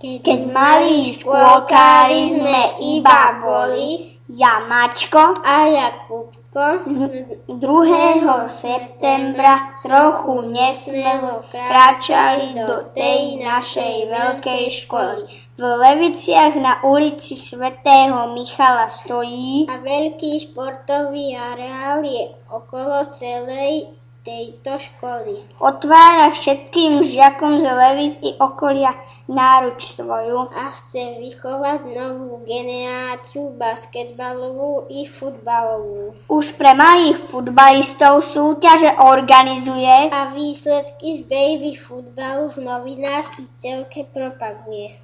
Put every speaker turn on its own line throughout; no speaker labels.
Keď malí škôlkári sme iba boli, ja Mačko
a Jakubko,
z 2. septembra trochu nesmelo kráčali do tej našej veľkej školy. V Leviciach na ulici svätého Michala stojí
a veľký športový areál je okolo celej tejto školy.
Otvára všetkým žiakom z Levic i okolia náruč svoju
a chce vychovať novú generáciu basketbalovú i futbalovú.
Už pre malých futbalistov súťaže organizuje
a výsledky z baby futbalu v novinách i telke propaguje.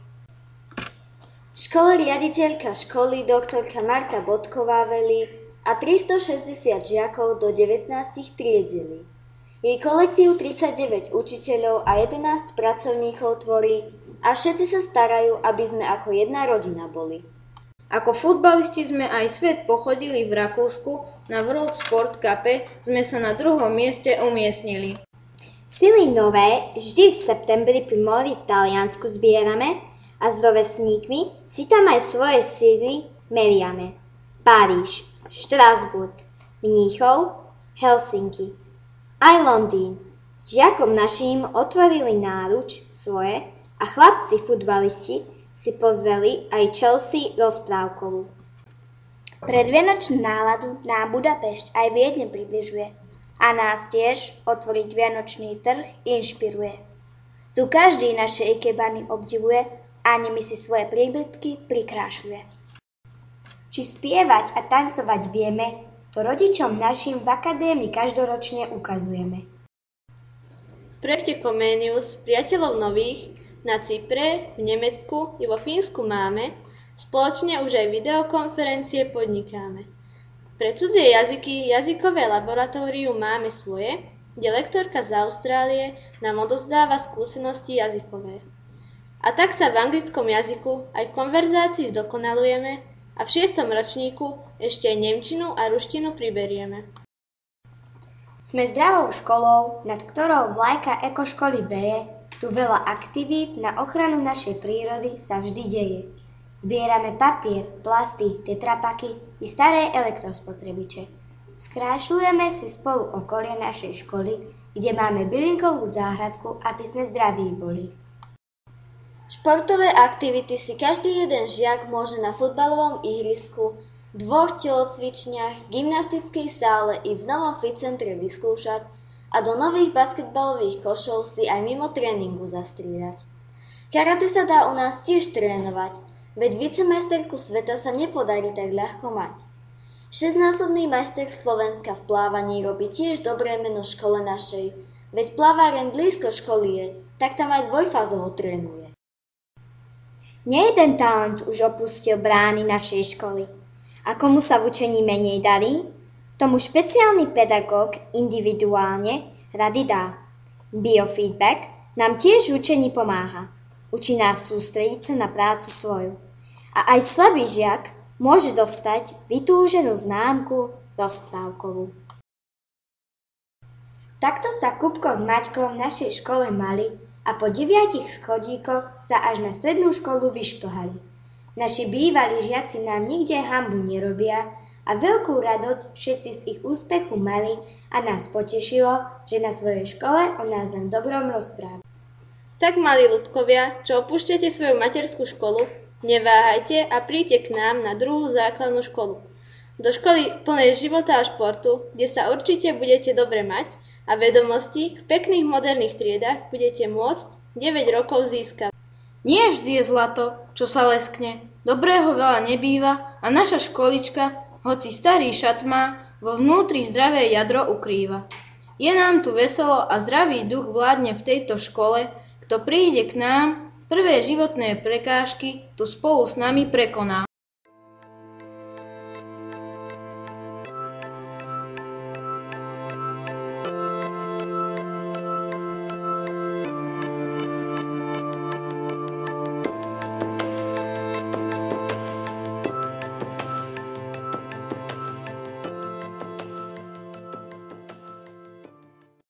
V škole riaditeľka školy doktorka Marta Bodková velí a 360 žiakov do 19 triedeli. Jej kolektív 39 učiteľov a 11 pracovníkov tvorí a všetci sa starajú, aby sme ako jedna rodina boli.
Ako futbalisti sme aj svet pochodili v Rakúsku, na World Sport Cupe sme sa na 2. mieste umiestnili.
Sily nové vždy v septembri pri mori v Taliansku zbierame a s rovesníkmi si tam aj svoje síly meriame. Paríž, Štrasburg, Mníchov, Helsinki, aj Londýn. Žiakom naším otvorili náruč svoje a chlapci futbalisti si pozreli aj Chelsea rozprávkovú.
Predvianočnú náladu nám Budapešť aj Viedne približuje a nás tiež otvoriť vianočný trh inšpiruje. Tu každý naše ikebany obdivuje a nimi si svoje príbytky prikrášľuje. Či spievať a tancovať vieme, to rodičom našim v akadémii každoročne ukazujeme.
V projekte Comenius priateľov nových na Cypre, v Nemecku i vo Fínsku máme, spoločne už aj videokonferencie podnikáme. Pre cudzie jazyky jazykové laboratórium máme svoje, kde lektorka z Austrálie nám odovzdáva skúsenosti jazykové. A tak sa v anglickom jazyku aj v konverzácii zdokonalujeme a v 6. ročníku ešte aj nemčinu a ruštinu priberieme.
Sme zdravou školou, nad ktorou vlajka ekoškoly beje, tu veľa aktivít na ochranu našej prírody sa vždy deje. Zbierame papier, plasty, tetrapaky i staré elektrospotrebiče. Skrášľujeme si spolu okolie našej školy, kde máme bylinkovú záhradku, aby sme zdraví boli.
Športové aktivity si každý jeden žiak môže na futbalovom ihrisku, 2 telocvičniach, gymnastickej sále i v novom fit centre vyskúšať a do nových basketbalových košov si aj mimo tréningu zastriedať. Karate sa dá u nás tiež trénovať, veď vicemajsterku sveta sa nepodarí tak ľahko mať. 6-násobný majster Slovenska v plávaní robí tiež dobré meno škole našej, veď plaváren blízko školy je, tak tam aj dvojfázovo trénuje.
Nejeden talent už opustil brány našej školy. A komu sa v učení menej darí, tomu špeciálny pedagóg individuálne rady dá. Biofeedback nám tiež v učení pomáha. Učí nás sústrediť sa na prácu svoju. A aj slabý žiak môže dostať vytúženú známku rozprávkovú. Takto sa Kupko s Maťkom v našej škole mali a po 9 schodíkoch sa až na strednú školu vyšplhali. Naši bývalí žiaci nám nikde hanbu nerobia a veľkú radosť všetci z ich úspechu mali a nás potešilo, že na svojej škole o nás len dobrom rozprávajú.
Tak, malí ľudkovia, čo opúšťate svoju materskú školu, neváhajte a príďte k nám na 2. základnú školu. Do školy plnej života a športu, kde sa určite budete dobre mať a vedomosti v pekných moderných triedách budete môcť 9 rokov získať.
Nie vždy je zlato, čo sa leskne, dobrého veľa nebýva a naša školička, hoci starý šat má, vo vnútri zdravé jadro ukrýva. Je nám tu veselo a zdravý duch vládne v tejto škole, kto príde k nám, prvé životné prekážky tu spolu s nami prekoná.